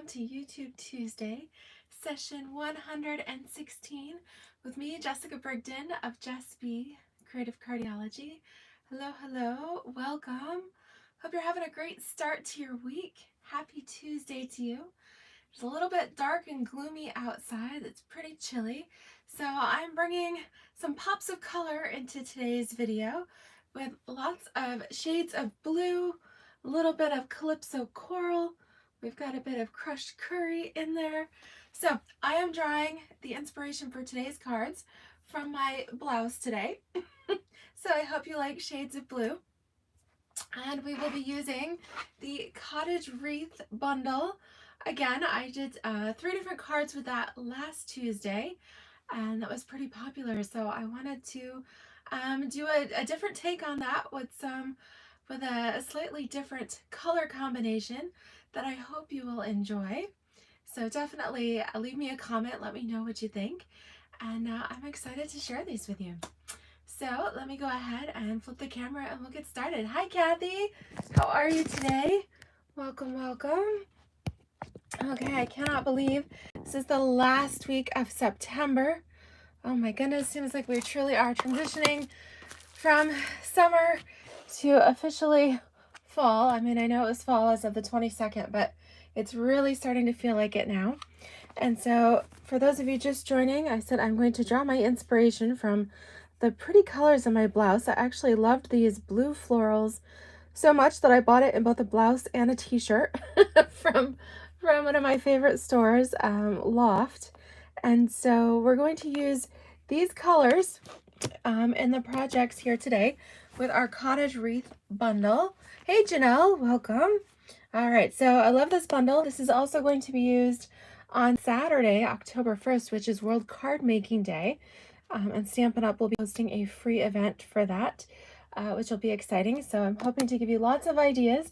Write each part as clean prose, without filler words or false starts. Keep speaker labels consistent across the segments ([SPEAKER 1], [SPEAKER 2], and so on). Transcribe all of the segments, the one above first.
[SPEAKER 1] welcome to YouTube Tuesday, session 116 with me, Jessica Brigden of Jess B, Creative Cardiology. Hello, hello, welcome. Hope you're having a great start to your week. Happy Tuesday to you. It's a little bit dark and gloomy outside. It's pretty chilly. So I'm bringing some pops of color into today's video with lots of shades of blue, a little bit of Calypso Coral. We've got a bit of crushed curry in there. So I am drawing the inspiration for today's cards from my blouse today. So I hope you like shades of blue. And we will be using the Cottage Wreath bundle. Again, I did 3 different cards with that last Tuesday, and that was pretty popular. So I wanted to do a different take on that with a slightly different color combination that I hope you will enjoy. So definitely leave me a comment, let me know what you think, and I'm excited to share these with you. So let me go ahead and flip the camera and we'll get started. Hi Kathy, how are you today? Welcome, welcome. Okay, I cannot believe this is the last week of September. Oh my goodness, seems like we truly are transitioning from summer to officially fall. I mean, I know it was fall as of the 22nd, but it's really starting to feel like it now. And so for those of you just joining, I said I'm going to draw my inspiration from the pretty colors in my blouse. I actually loved these blue florals so much that I bought it in both a blouse and a t-shirt from one of my favorite stores, Loft. And so we're going to use these colors in the projects here today with our Cottage Wreath bundle. Hey Janelle, welcome. All right, so I love this bundle. This is also going to be used on Saturday, October 1st, which is World Card Making Day. And Stampin' Up! Will be hosting a free event for that, which will be exciting. So I'm hoping to give you lots of ideas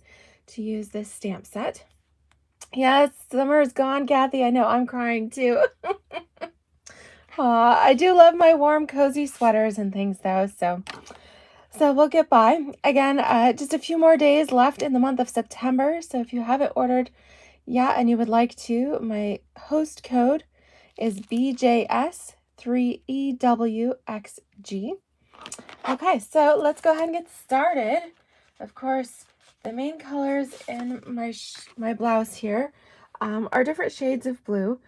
[SPEAKER 1] to use this stamp set. Yes, summer is gone, Kathy. I know, I'm crying too. I do love my warm, cozy sweaters and things though, so we'll get by. Again, just a few more days left in the month of September. So if you haven't ordered yet and you would like to, my host code is BJS3EWXG. Okay, so let's go ahead and get started. Of course, the main colors in my blouse here are different shades of blue,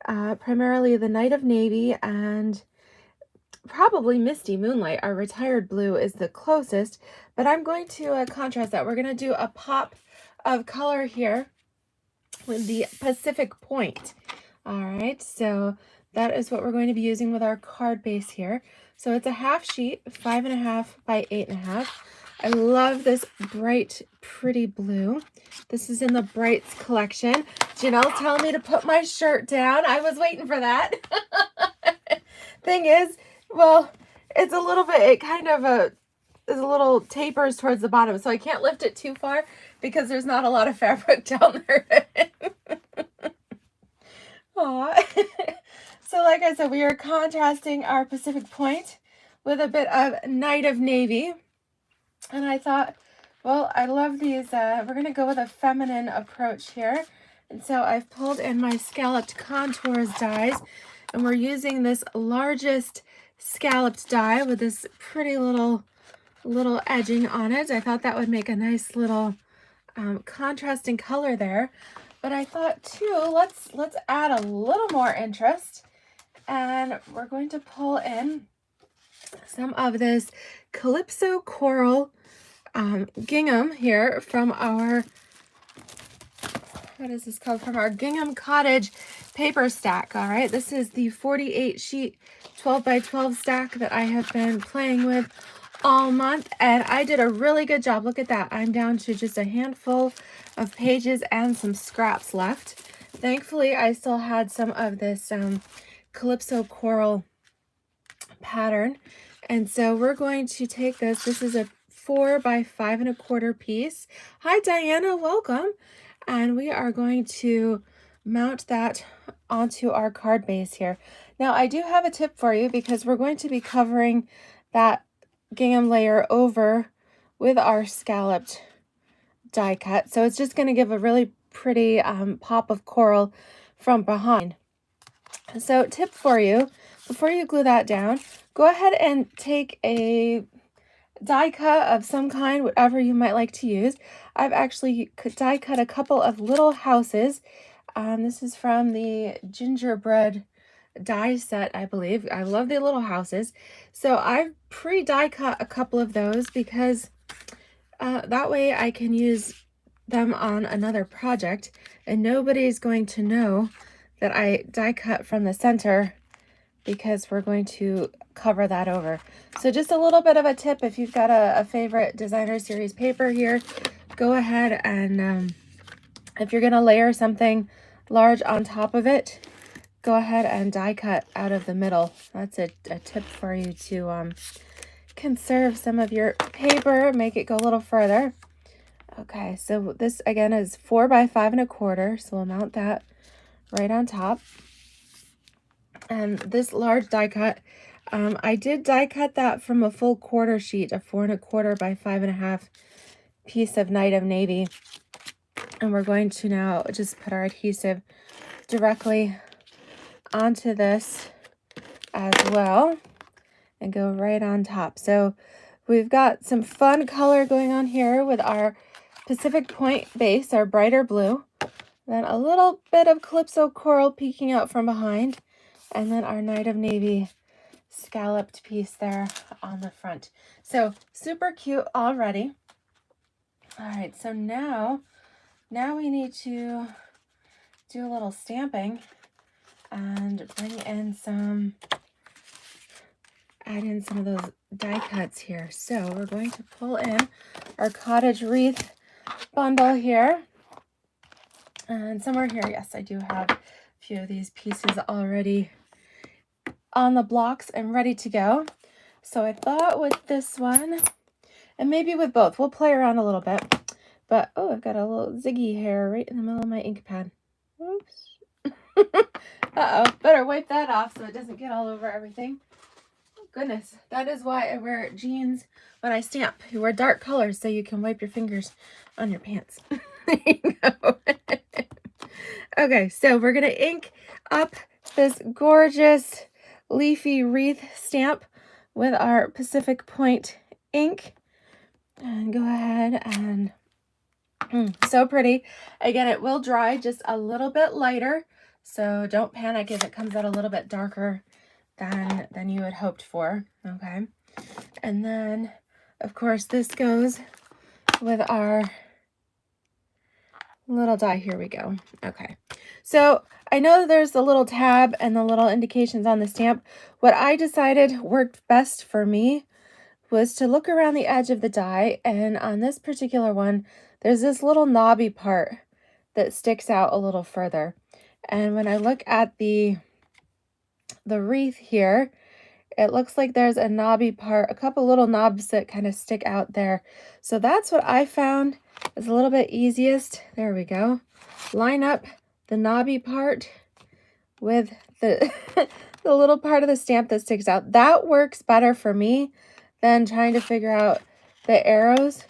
[SPEAKER 1] primarily the Night of Navy and probably Misty Moonlight. Our retired blue is the closest, but I'm going to contrast that. We're going to do a pop of color here with the Pacific Point. All right, so that is what we're going to be using with our card base here. So it's a half sheet, 5.5 by 8.5. I love this bright, pretty blue. This is in the Brights collection. Janelle's telling me to put my shirt down. I was waiting for that. Thing is, well, it's a little bit, it kind of is a little tapers towards the bottom, so I can't lift it too far because there's not a lot of fabric down there. Aw. So like I said, we are contrasting our Pacific Point with a bit of Night of Navy. And I thought, well, I love these. We're going to go with a feminine approach here. And so I've pulled in my Scalloped Contours dies. And we're using this largest scalloped die with this pretty little edging on it. I thought that would make a nice little contrasting color there. But I thought too, let's add a little more interest. And we're going to pull in some of this Calypso Coral gingham here from our, what is this called? From our Gingham Cottage paper stack. All right, this is the 48 sheet 12 by 12 stack that I have been playing with all month, and I did a really good job. Look at that. I'm down to just a handful of pages and some scraps left. Thankfully, I still had some of this Calypso Coral pattern, and so we're going to take this. This is a 4 by 5.25 piece. Hi Diana, welcome. And we are going to mount that onto our card base here. Now I do have a tip for you because we're going to be covering that gingham layer over with our scalloped die cut, so it's just going to give a really pretty pop of coral from behind. So tip for you, before you glue that down, go ahead and take a die cut of some kind, whatever you might like to use. I've actually die cut a couple of little houses. This is from the gingerbread die set, I believe. I love the little houses. So I've pre-die cut a couple of those because that way I can use them on another project and nobody's going to know that I die cut from the center because we're going to cover that over. So just a little bit of a tip, if you've got a favorite designer series paper here, go ahead and if you're going to layer something large on top of it, go ahead and die cut out of the middle. That's a tip for you to conserve some of your paper, make it go a little further. Okay, so this again is 4 by 5 1/4, so we'll mount that right on top. And this large die cut, I did die cut that from a full quarter sheet, a 4 1/4 by 5 1/2 piece of Night of Navy. And we're going to now just put our adhesive directly onto this as well and go right on top. So we've got some fun color going on here with our Pacific Point base, our brighter blue, then a little bit of Calypso coral peeking out from behind, and then our Night of Navy scalloped piece there on the front. So super cute already. All right, so now we need to do a little stamping and bring in some, add in some of those die cuts here. So we're going to pull in our Cottage Wreath bundle here. And somewhere here, yes, I do have a few of these pieces already on the blocks and ready to go. So I thought with this one, and maybe with both, we'll play around a little bit. But, oh, I've got a little ziggy hair right in the middle of my ink pad. Oops. Uh-oh, better wipe that off so it doesn't get all over everything. Oh, goodness, that is why I wear jeans when I stamp. You wear dark colors so you can wipe your fingers on your pants. There you go. Okay, so we're going to ink up this gorgeous leafy wreath stamp with our Pacific Point ink. And go ahead and so pretty. Again, it will dry just a little bit lighter, so don't panic if it comes out a little bit darker than you had hoped for. Okay, and then of course this goes with our little die. Here we go. Okay, so I know there's the little tab and the little indications on the stamp. What I decided worked best for me was to look around the edge of the die, and on this particular one, there's this little knobby part that sticks out a little further. And when I look at the wreath here, it looks like there's a knobby part, a couple little knobs that kind of stick out there. So that's what I found is a little bit easiest. There we go. Line up the knobby part with the, the little part of the stamp that sticks out. That works better for me than trying to figure out the arrows.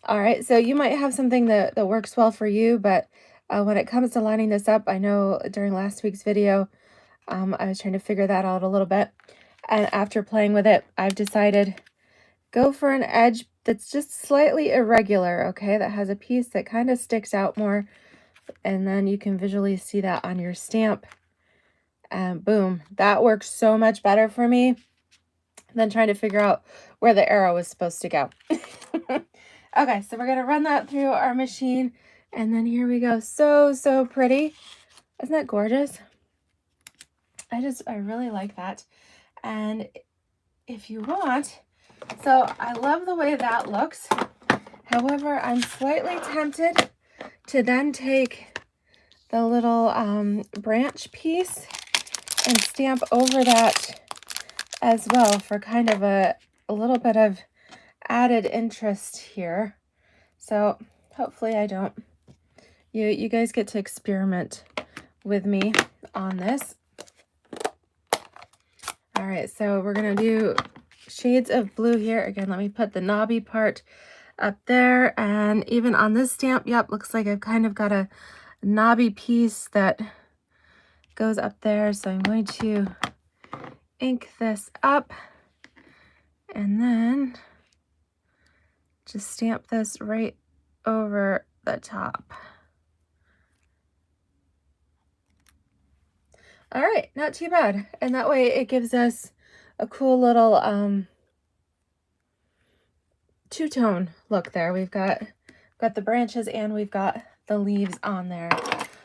[SPEAKER 1] All right, so you might have something that works well for you, but when it comes to lining this up, I know during last week's video, I was trying to figure that out a little bit. And after playing with it, I've decided go for an edge that's just slightly irregular, okay? That has a piece that kind of sticks out more, and then you can visually see that on your stamp. And boom, that works so much better for me than trying to figure out where the arrow was supposed to go. Okay, so we're going to run that through our machine, and then here we go. So pretty. Isn't that gorgeous? I really like that. And if you want, so I love the way that looks. However, I'm slightly tempted to then take the little branch piece and stamp over that as well for kind of a little bit of added interest here. So hopefully I don't. You guys get to experiment with me on this. All right, so we're gonna do shades of blue here. Again, let me put the knobby part up there. And even on this stamp, yep, looks like I've kind of got a knobby piece that goes up there. So I'm going to ink this up and then just stamp this right over the top. All right, not too bad. And that way it gives us a cool little two-tone look there. We've got the branches and we've got the leaves on there.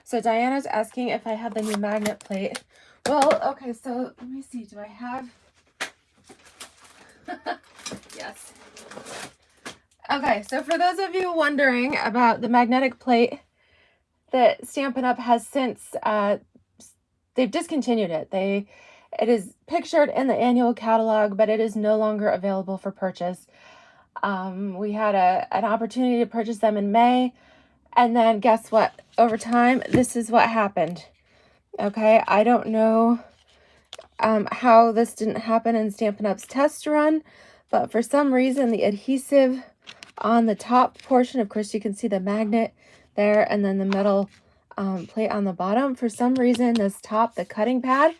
[SPEAKER 1] So Diana's asking if I have the new magnet plate. Well, okay, so let me see. Do I have? Yes. Okay, so for those of you wondering about the magnetic plate that Stampin' Up! Has since, they've discontinued it. It is pictured in the annual catalog, but it is no longer available for purchase. We had an opportunity to purchase them in May, and then guess what? Over time, this is what happened. Okay, I don't know how this didn't happen in Stampin' Up's test run, but for some reason, the adhesive on the top portion, of course, you can see the magnet there, and then the metal plate on the bottom. For some reason, this top, the cutting pad,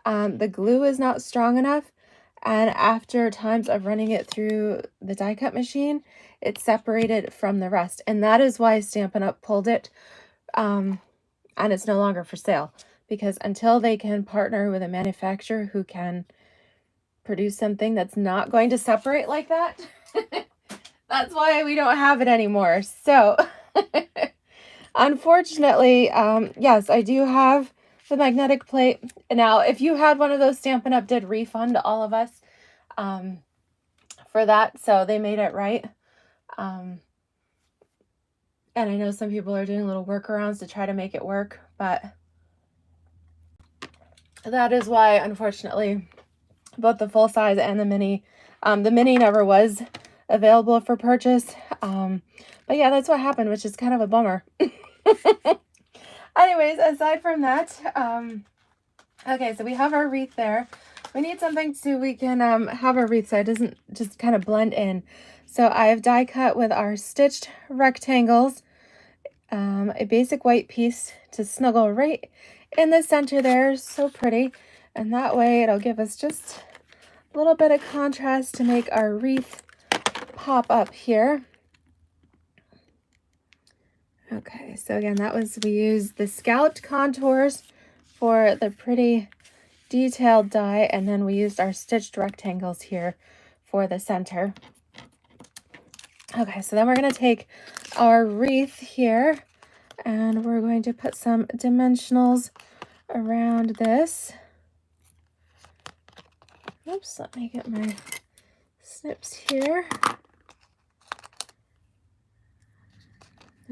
[SPEAKER 1] the glue is not strong enough. And after times of running it through the die cut machine, it's separated from the rest. And that is why Stampin' Up! Pulled it. And it's no longer for sale. Because until they can partner with a manufacturer who can produce something that's not going to separate like that, that's why we don't have it anymore. So, unfortunately, yes, I do have the magnetic plate. Now, if you had one of those, Stampin' Up! Did refund all of us for that, so they made it right. And I know some people are doing little workarounds to try to make it work, but that is why, unfortunately, both the full size and the mini never was available for purchase. But yeah, that's what happened, which is kind of a bummer. Anyways, aside from that, okay, so we have our wreath there. We need something so we can have our wreath so it doesn't just kind of blend in. So I've die cut with our stitched rectangles, a basic white piece to snuggle right in the center there. So pretty. And that way it'll give us just a little bit of contrast to make our wreath pop up here. Okay, so again, we used the scalloped contours for the pretty detailed die, and then we used our stitched rectangles here for the center. Okay, so then we're going to take our wreath here, and we're going to put some dimensionals around this. Oops, let me get my snips here.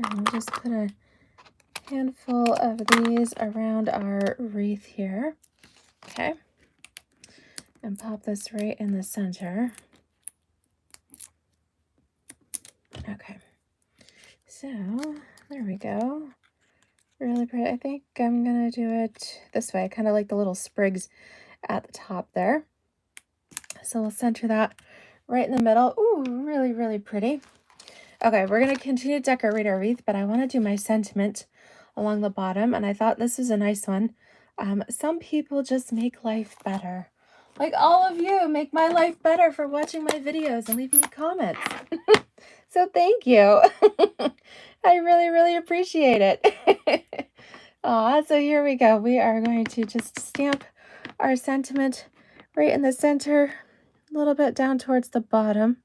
[SPEAKER 1] And we'll just put a handful of these around our wreath here. Okay. And pop this right in the center. Okay. So, there we go. Really pretty. I think I'm going to do it this way. I kind of like the little sprigs at the top there. So we'll center that right in the middle. Ooh, really, really pretty. Okay, we're going to continue to decorate our wreath, but I want to do my sentiment along the bottom, and I thought this was a nice one. Some people just make life better. Like all of you make my life better for watching my videos and leaving me comments. So thank you. I really, really appreciate it. Aw, so here we go. We are going to just stamp our sentiment right in the center, a little bit down towards the bottom.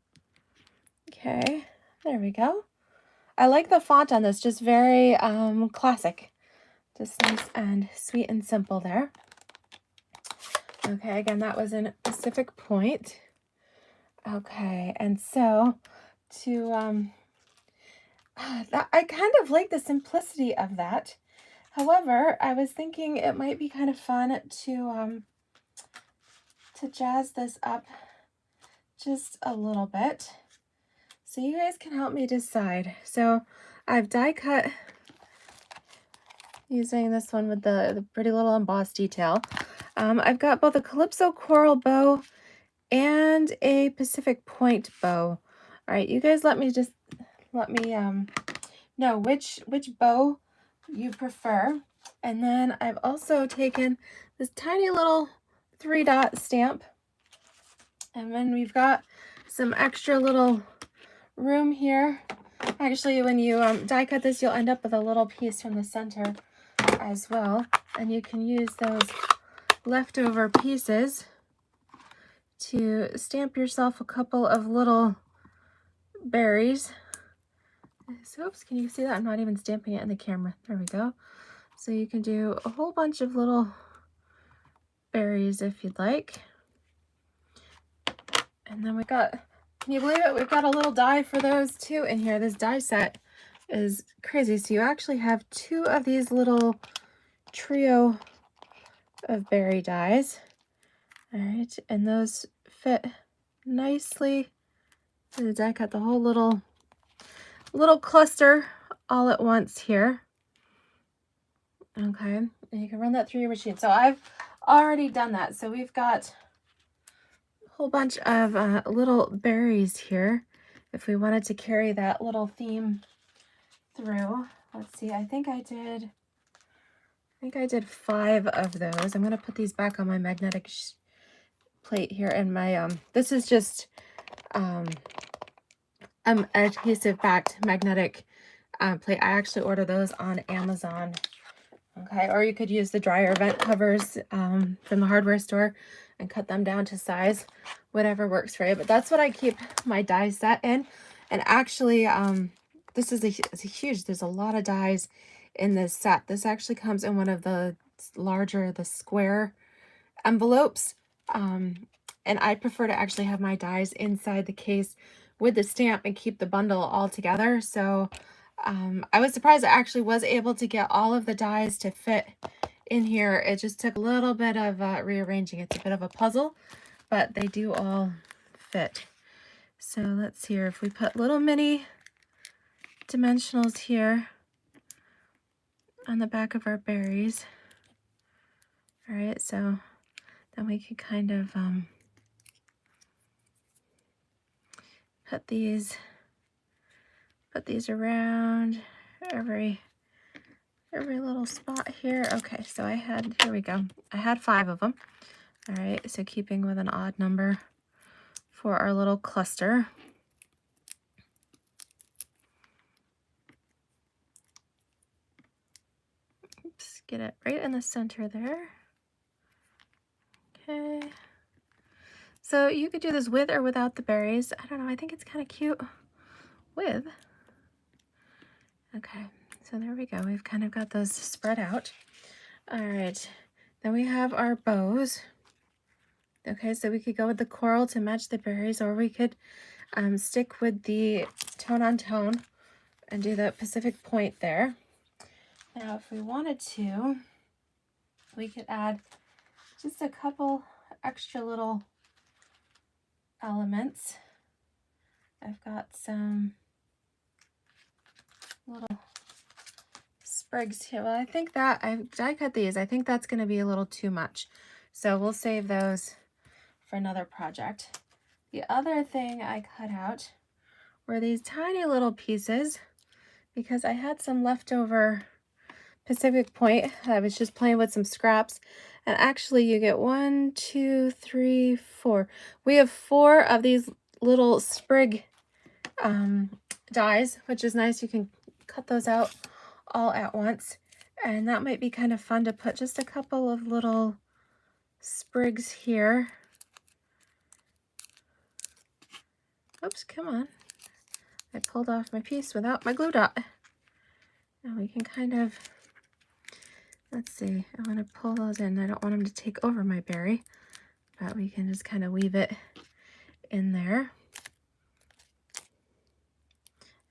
[SPEAKER 1] Okay. There we go. I like the font on this, just very classic. Just nice and sweet and simple there. Okay, again, that was in Pacific Point. Okay, and so to, I kind of like the simplicity of that. However, I was thinking it might be kind of fun to jazz this up just a little bit. So you guys can help me decide. So I've die cut using this one with the pretty little embossed detail. I've got both a Calypso coral bow and a Pacific Point bow All right, you guys let me know which bow you prefer. And then I've also taken this tiny little 3-dot stamp, and then we've got some extra little room here. Actually, when you die cut this, you'll end up with a little piece from the center as well, and you can use those leftover pieces to stamp yourself a couple of little berries. So, oops, can you see that? I'm not even stamping it in the camera. There we go. So you can do a whole bunch of little berries if you'd like. And then we got, can you believe it? We've got a little die for those too in here. This die set is crazy. So you actually have 2 of these little trio of berry dies. All right, and those fit nicely. The die cut the whole little cluster all at once here. Okay, and you can run that through your machine. So I've already done that. So we've got a whole bunch of little berries here. If we wanted to carry that little theme through, let's see. I think I did 5 of those. I'm gonna put these back on my magnetic plate here, and my this is just adhesive backed magnetic plate. I actually order those on Amazon. Okay, or you could use the dryer vent covers from the hardware store and cut them down to size, whatever works for you. But that's what I keep my die set in. And actually, this is a huge, there's a lot of dies in this set. This actually comes in one of the larger, the square envelopes. And I prefer to actually have my dies inside the case with the stamp and keep the bundle all together. So I was surprised I actually was able to get all of the dies to fit in here. It just took a little bit of rearranging. It's a bit of a puzzle, but they do all fit. So let's see here. If we put little mini dimensionals here on the back of our berries. All right, so then we can kind of put these around every little spot here. Okay, so here we go. I had 5 of them. All right, so keeping with an odd number for our little cluster. Oops, get it right in the center there. Okay. So you could do this with or without the berries. I don't know, I think it's kind of cute with. Okay, so there we go. We've kind of got those spread out. All right, then we have our bows. Okay, so we could go with the coral to match the berries, or we could stick with the tone on tone and do the Pacific point there. Now, if we wanted to, we could add just a couple extra little elements. I've got some little sprigs here. Well, I think that I die cut these. I think that's going to be a little too much. So we'll save those for another project. The other thing I cut out were these tiny little pieces because I had some leftover Pacific point. I was just playing with some scraps. And actually you get 1, 2, 3, 4. We have 4 of these little sprig dies, which is nice. You can cut those out all at once. And that might be kind of fun to put just a couple of little sprigs here. Oops, come on. I pulled off my piece without my glue dot. And we can kind of, let's see, I want to pull those in. I don't want them to take over my berry, but we can just kind of weave it in there.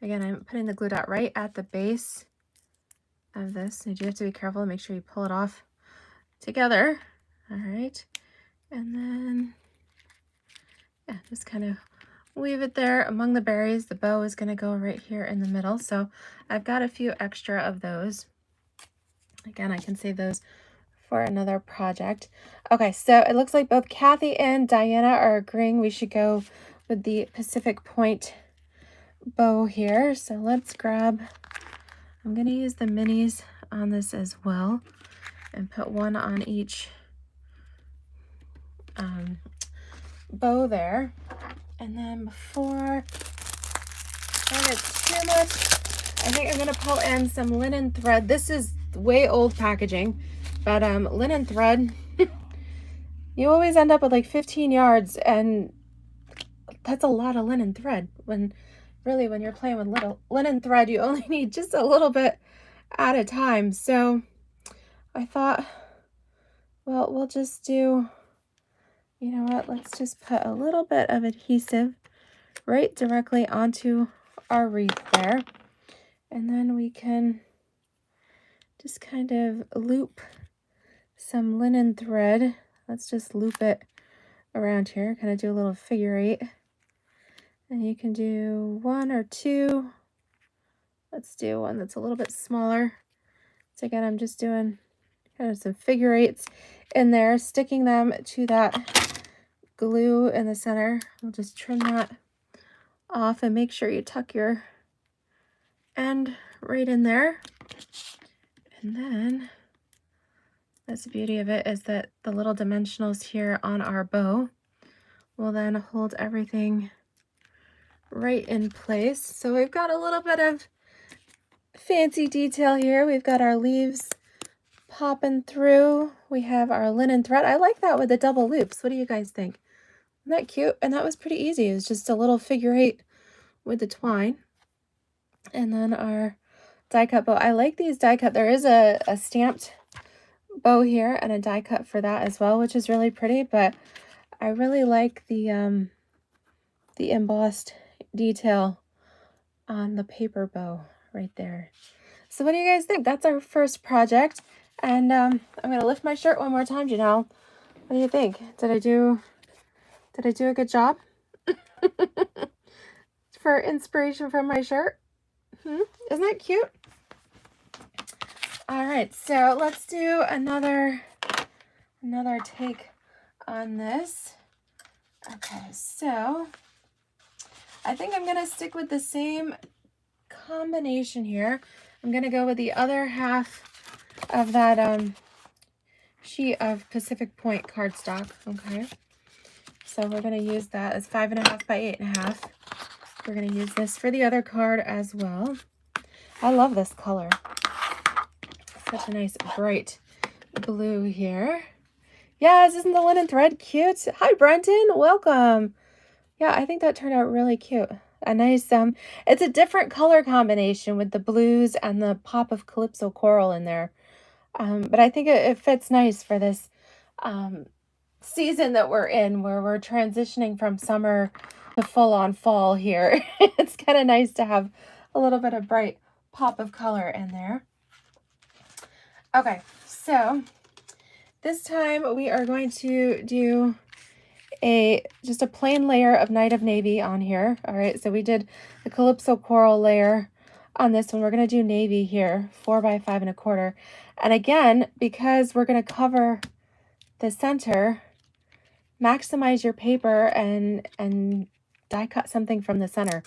[SPEAKER 1] Again, I'm putting the glue dot right at the base of this. You do have to be careful to make sure you pull it off together. All right. And then, yeah, just kind of weave it there among the berries. The bow is going to go right here in the middle. So I've got a few extra of those. Again, I can save those for another project. Okay, so it looks like both Kathy and Diana are agreeing we should go with the Pacific Point bow here. So let's grab, I'm going to use the minis on this as well and put one on each bow there. And then before I get too much, I think I'm going to pull in some linen thread. This is way old packaging, but linen thread, you always end up with like 15 yards, and that's a lot of linen thread. When you're playing with little linen thread, you only need just a little bit at a time. So I thought, well, we'll just do, you know what, let's just put a little bit of adhesive right directly onto our wreath there. And then we can just kind of loop some linen thread. Let's just loop it around here, kind of do a little figure 8. And you can do 1 or 2. Let's do one that's a little bit smaller. So again, I'm just doing kind of some figure 8s in there, sticking them to that glue in the center. I'll just trim that off and make sure you tuck your end right in there. And then that's the beauty of it, is that the little dimensionals here on our bow will then hold everything right in place. So we've got a little bit of fancy detail here. We've got our leaves popping through. We have our linen thread. I like that with the double loops. What do you guys think? Isn't that cute? And that was pretty easy. It was just a little figure 8 with the twine. And then our die cut bow. I like these die cut. There is a stamped bow here and a die cut for that as well, which is really pretty, but I really like the embossed detail on the paper bow right there. So what do you guys think? That's our first project. And I'm going to lift my shirt one more time, Janelle. What do you think? Did I do a good job? For inspiration from my shirt? Isn't that cute? All right, so let's do another take on this. Okay, so I think I'm going to stick with the same combination here. I'm going to go with the other half of that sheet of Pacific Point cardstock. Okay, so we're going to use that as 5.5 by 8.5. We're going to use this for the other card as well. I love this color. Such a nice bright blue here. Yes, isn't the linen thread cute? Hi, Brenton. Welcome. Yeah, I think that turned out really cute. A nice, it's a different color combination with the blues and the pop of Calypso coral in there. But I think it fits nice for this season that we're in, where we're transitioning from summer to full-on fall here. It's kind of nice to have a little bit of bright pop of color in there. Okay, so this time we are going to do just a plain layer of Night of Navy on here. All right, so we did the Calypso coral layer on this one. We're going to do navy here, 4 by 5.25. And again, because we're going to cover the center, maximize your paper and die cut something from the center.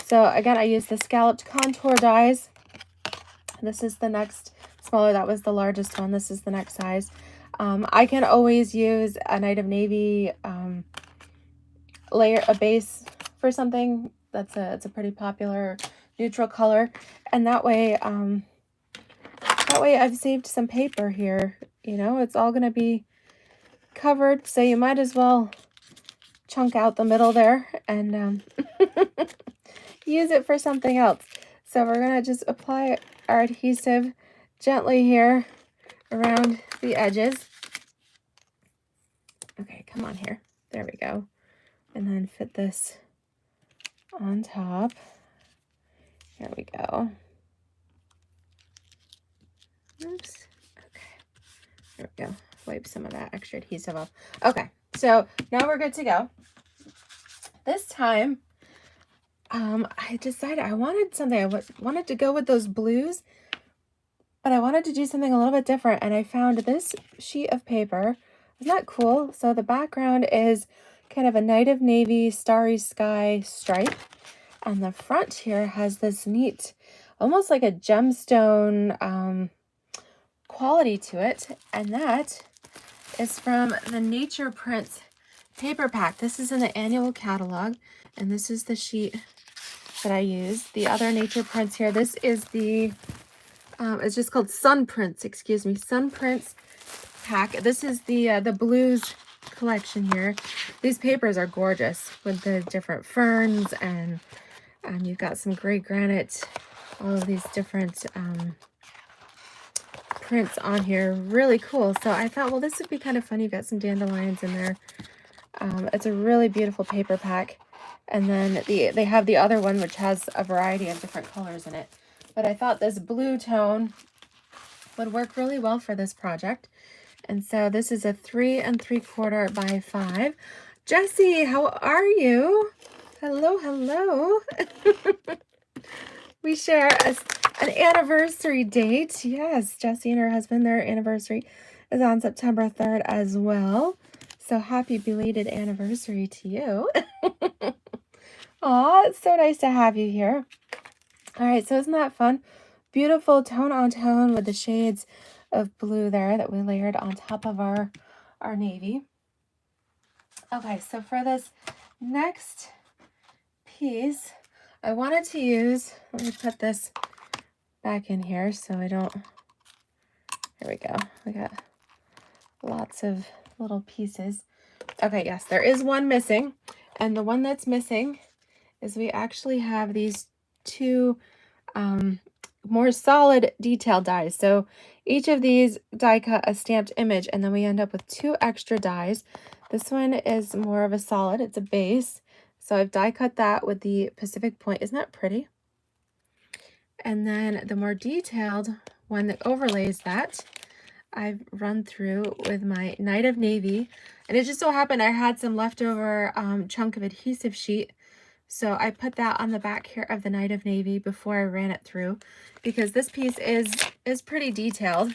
[SPEAKER 1] So again, I use the scalloped contour dies. This is the next smaller. That was the largest one. This is the next size. I can always use a Night of Navy layer, a base for something that's it's a pretty popular neutral color, and that way I've saved some paper here. You know, it's all going to be covered, so you might as well chunk out the middle there and use it for something else. So we're going to just apply our adhesive gently here around the edges. Okay, come on here. There we go. And then fit this on top. Here we go. Oops. Okay. There we go. Wipe some of that extra adhesive off. Okay, so now we're good to go. This time, I decided I wanted something. I wanted to go with those blues, but I wanted to do something a little bit different. And I found this sheet of paper. Isn't that cool? So the background is kind of a Night of Navy, starry sky stripe. on the front here has this neat, almost like a gemstone quality to it, and that is from the Nature Prints paper pack. This is in the annual catalog, and this is the sheet that I use. The other Nature Prints here, this is the, it's just called Sun Prints, excuse me, Sun Prints pack. This is the blues collection here. These papers are gorgeous with the different ferns, and you've got some gray granite, all of these different prints on here. Really cool. So I thought, well, this would be kind of fun. You've got some dandelions in there. It's a really beautiful paper pack. And then they have the other one, which has a variety of different colors in it. But I thought this blue tone would work really well for this project. And so this is a 3 3/4 by 5. Jessie, how are you? Hello, hello. We share an anniversary date. Yes, Jessie and her husband, their anniversary is on September 3rd as well. So happy belated anniversary to you. Aw, it's so nice to have you here. All right, so isn't that fun? Beautiful tone on tone with the shades of blue there that we layered on top of our navy. Okay, so for this next piece, I wanted to use, let me put this back in here so I don't, there we go. We got lots of little pieces. Okay, yes, there is one missing, and the one that's missing is we actually have these two more solid detail dies. So each of these die cut a stamped image, and then we end up with 2 extra dies. This one is more of a solid, it's a base. So I've die cut that with the Pacific Point. Isn't that pretty? And then the more detailed one that overlays that, I've run through with my Night of Navy. And it just so happened I had some leftover chunk of adhesive sheet. So I put that on the back here of the Night of Navy before I ran it through, because this piece is pretty detailed.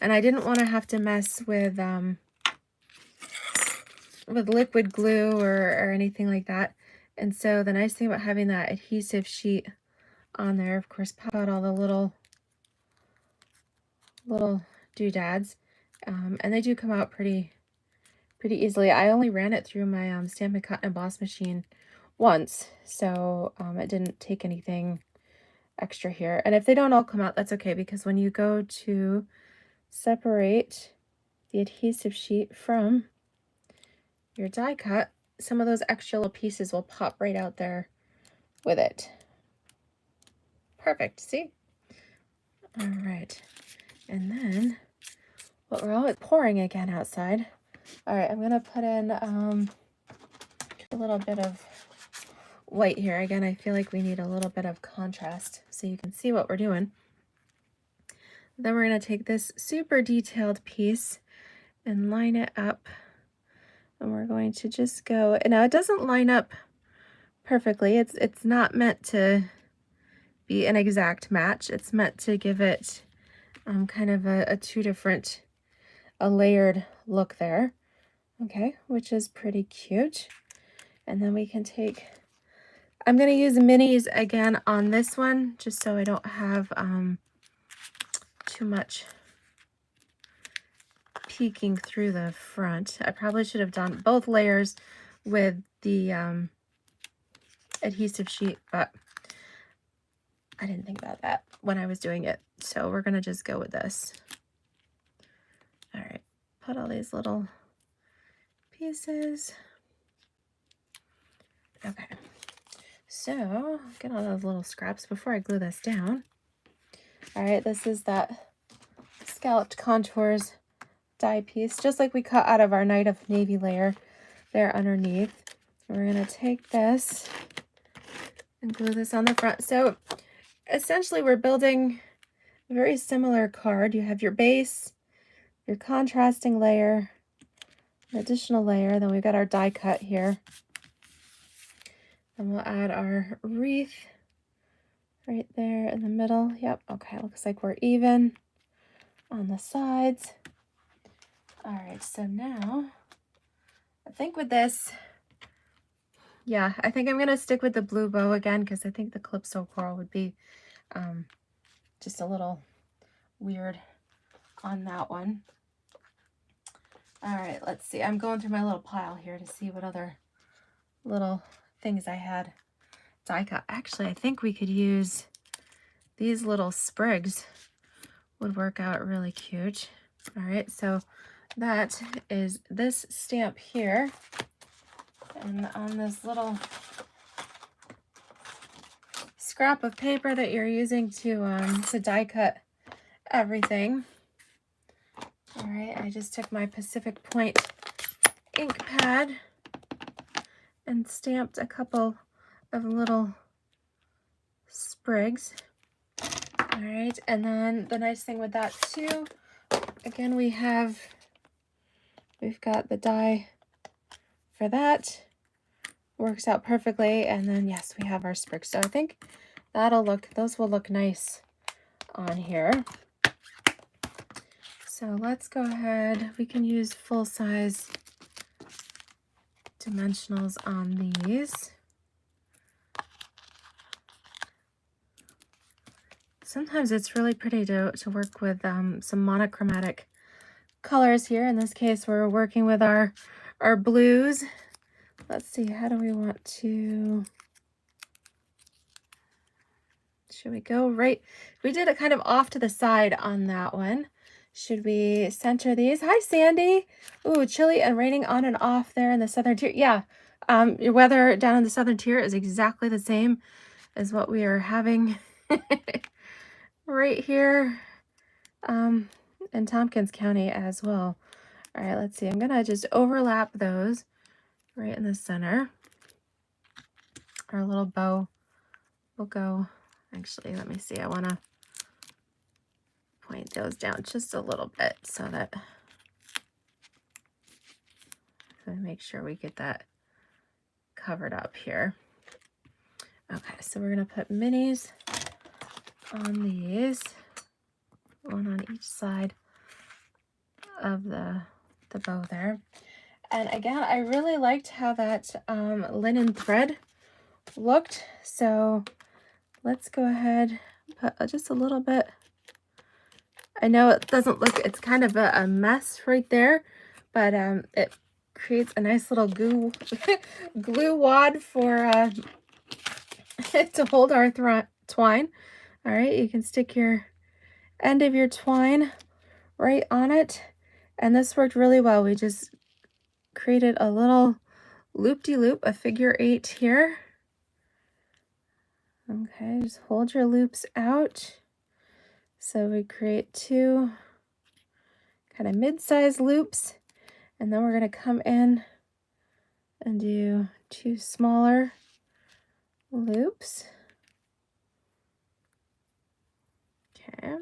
[SPEAKER 1] And I didn't want to have to mess with liquid glue or anything like that. And so the nice thing about having that adhesive sheet on there, of course, pop out all the little doodads, and they do come out pretty easily. I only ran it through my Stampin' Cut and Emboss machine once, so it didn't take anything extra here. And if they don't all come out, that's okay, because when you go to separate the adhesive sheet from your die cut, some of those extra little pieces will pop right out there with it. Perfect, see? All right, and then, well, we're all pouring again outside. All right, I'm gonna put in a little bit of white here. Again, I feel like we need a little bit of contrast so you can see what we're doing. Then we're gonna take this super detailed piece and line it up. And we're going to just go, and now it doesn't line up perfectly. It's not meant to be an exact match. It's meant to give it kind of a layered look there. Okay, which is pretty cute. And then we can take, I'm going to use minis again on this one, just so I don't have too much peeking through the front. I probably should have done both layers with the adhesive sheet, but I didn't think about that when I was doing it. So we're going to just go with this. All right, put all these little pieces. Okay, so get all those little scraps before I glue this down. All right, this is that Scalloped Contours die piece, just like we cut out of our Night of Navy layer there underneath. We're going to take this and glue this on the front. So essentially we're building a very similar card. You have your base, your contrasting layer, an additional layer, then we've got our die cut here. And we'll add our wreath right there in the middle. Yep, okay, looks like we're even on the sides. All right, so now I think with this, yeah, I think I'm going to stick with the blue bow again because I think the Calypso Coral would be just a little weird on that one. All right, let's see. I'm going through my little pile here to see what other little things I had die cut. Actually, I think we could use these little sprigs, would work out really cute. All right, so that is this stamp here. And on this little scrap of paper that you're using to die cut everything. All right, I just took my Pacific Point ink pad and stamped a couple of little sprigs. All right, and then the nice thing with that too, again, we've got the die for that. Works out perfectly. And then yes, we have our sprigs. So I think those will look nice on here. So let's go ahead. We can use full-size dimensionals on these. Sometimes it's really pretty to work with some monochromatic colors here. In this case, we're working with our blues. Let's see, how do we want to... Should we go right? We did it kind of off to the side on that one. Should we center these? Hi, Sandy. Ooh, chilly and raining on and off there in the southern tier. Yeah, your weather down in the southern tier is exactly the same as what we are having right here in Tompkins County as well. All right, let's see. I'm going to just overlap those right in the center. Our little bow will go... Actually, let me see. I want to point those down just a little bit so that make sure we get that covered up here. Okay, so we're going to put minis on these, one on each side of the bow there. And again, I really liked how that linen thread looked. So let's go ahead and put just a little bit. I know it doesn't look, it's kind of a mess right there, but it creates a nice little glue wad for to hold our twine. All right, you can stick your end of your twine right on it, and this worked really well. We just created a little loop-de-loop, a figure 8 here. Okay, just hold your loops out. So we create 2 kind of mid-sized loops, and then we're going to come in and do 2 smaller loops. Okay.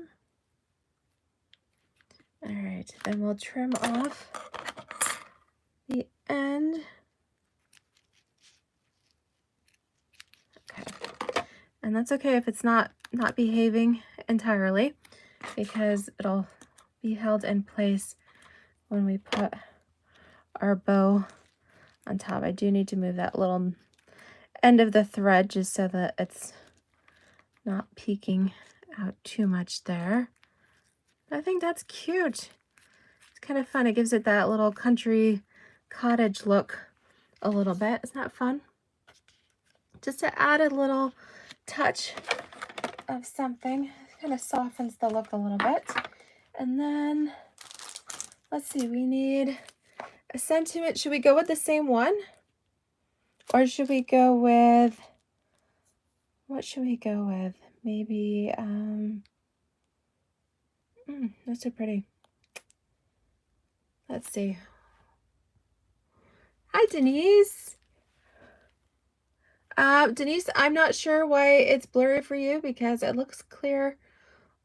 [SPEAKER 1] All right, then we'll trim off the end. Okay. And that's okay if it's not behaving entirely, because it'll be held in place when we put our bow on top. I do need to move that little end of the thread just so that it's not peeking out too much there. I think that's cute. It's kind of fun. It gives it that little country cottage look a little bit. Isn't that fun? Just to add a little touch of something. It kind of softens the look a little bit. And then, let's see, we need a sentiment. Should we go with the same one? Or should we go with, what should we go with? Maybe, that's so pretty. Let's see. Hi, Denise. Denise, I'm not sure why it's blurry for you because it looks clear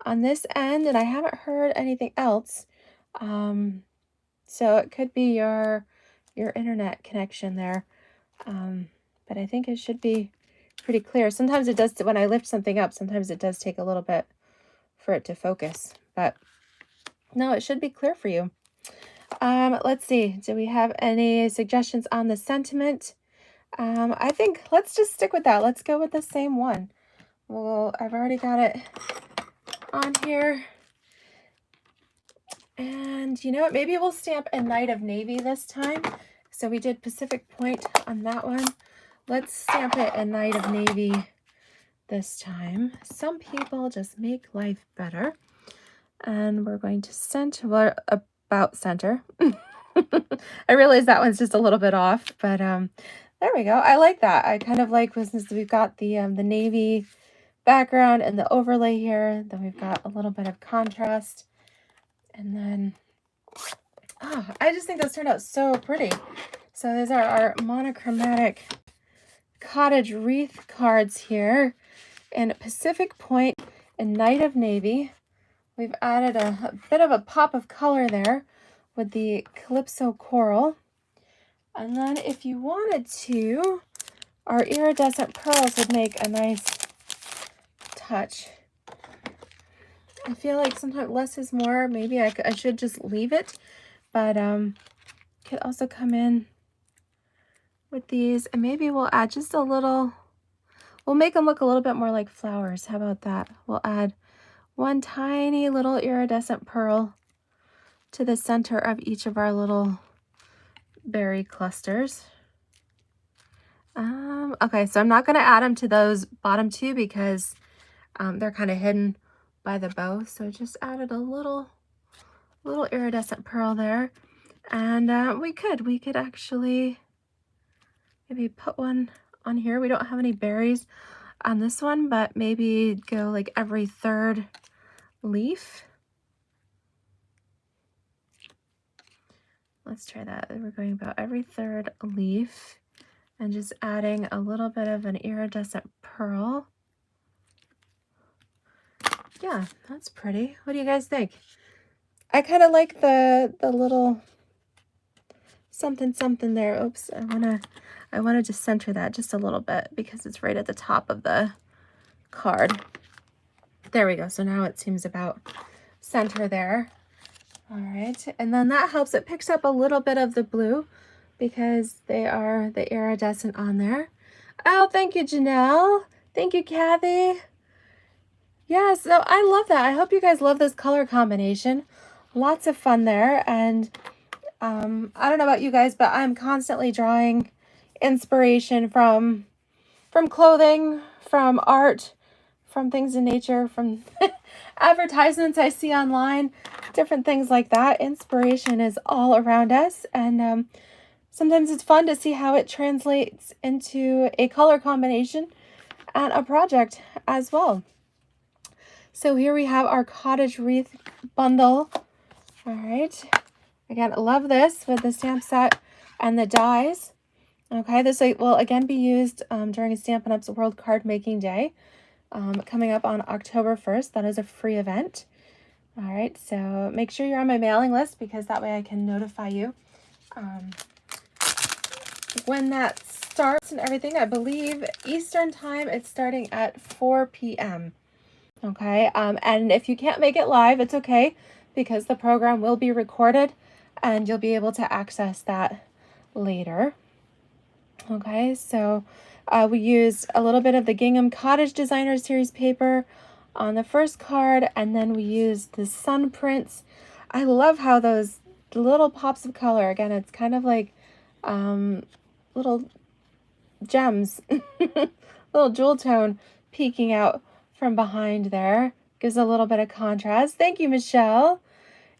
[SPEAKER 1] on this end and I haven't heard anything else. So it could be your internet connection there. But I think it should be pretty clear. Sometimes it does, when I lift something up, sometimes it does take a little bit for it to focus, but no, it should be clear for you. Let's see, do we have any suggestions on the sentiment? I think let's just stick with that. Let's go with the same one. Well, I've already got it on here. And you know what? Maybe we'll stamp a Night of Navy this time. So we did Pacific Point on that one. Let's stamp it a Night of Navy this time. Some people just make life better. And we're going to center, well, about center. I realize that one's just a little bit off, but there we go. I like that. I kind of like since we've got the navy background and the overlay here, then we've got a little bit of contrast. And then, oh, I just think those turned out so pretty. So these are our monochromatic Cottage Wreath cards here in Pacific Point and Night of Navy. We've added a bit of a pop of color there with the Calypso Coral. And then if you wanted to, our iridescent pearls would make a nice touch. I feel like sometimes less is more. Maybe I should just leave it, but could also come in with these, and maybe we'll add just a little, we'll make them look a little bit more like flowers. How about that? We'll add one tiny little iridescent pearl to the center of each of our little berry clusters. Okay, so I'm not going to add them to those bottom two because they're kind of hidden by the bow. So just added a little iridescent pearl there. And we could actually maybe put one on here. We don't have any berries on this one, but maybe go like every third leaf. Let's try that. We're going about every third leaf and just adding a little bit of an iridescent pearl. Yeah, that's pretty. What do you guys think? I kind of like the little something something there. Oops, I want to just center that just a little bit because it's right at the top of the card. There we go. So now it seems about center there. All right, and then that helps. It picks up a little bit of the blue because they are the iridescent on there. Oh, thank you, Janelle. Thank you, Kathy. Yeah, so I love that. I hope you guys love this color combination. Lots of fun there. And I don't know about you guys, but I'm constantly drawing inspiration from clothing, from art, from things in nature, from advertisements I see online, different things like that. Inspiration is all around us, and sometimes it's fun to see how it translates into a color combination and a project as well. So here we have our Cottage Wreath bundle. All right, again, love this with the stamp set and the dies. Okay, this will again be used during Stampin' Up's World Card Making Day, coming up on October 1st. That is a free event. All right, so make sure you're on my mailing list because that way I can notify you when that starts and everything. I believe Eastern time, it's starting at 4 p.m. Okay, and if you can't make it live, it's okay because the program will be recorded and you'll be able to access that later. Okay, so we used a little bit of the Gingham Cottage Designer Series paper on the first card, and then we used the sun prints. I love how those little pops of color, again, it's kind of like little gems, little jewel tone peeking out from behind there. Gives a little bit of contrast. Thank you, Michelle.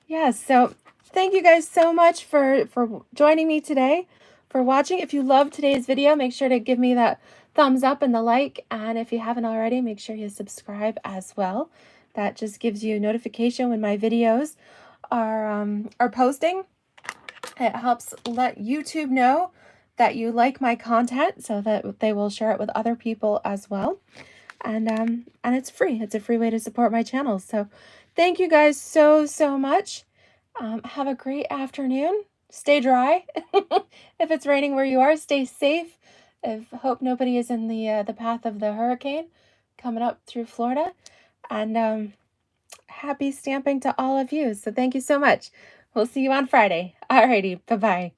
[SPEAKER 1] Yes, so thank you guys so much for joining me today, for watching. If you loved today's video, make sure to give me that thumbs up and the like. And if you haven't already, make sure you subscribe as well. That just gives you notification when my videos are posting. It helps let YouTube know that you like my content so that they will share it with other people as well. And it's free. It's a free way to support my channel. So thank you guys so much. Have a great afternoon. Stay dry. If it's raining where you are, stay safe. Hope nobody is in the path of the hurricane coming up through Florida. And happy stamping to all of you. So thank you so much. We'll see you on Friday. Alrighty, bye-bye.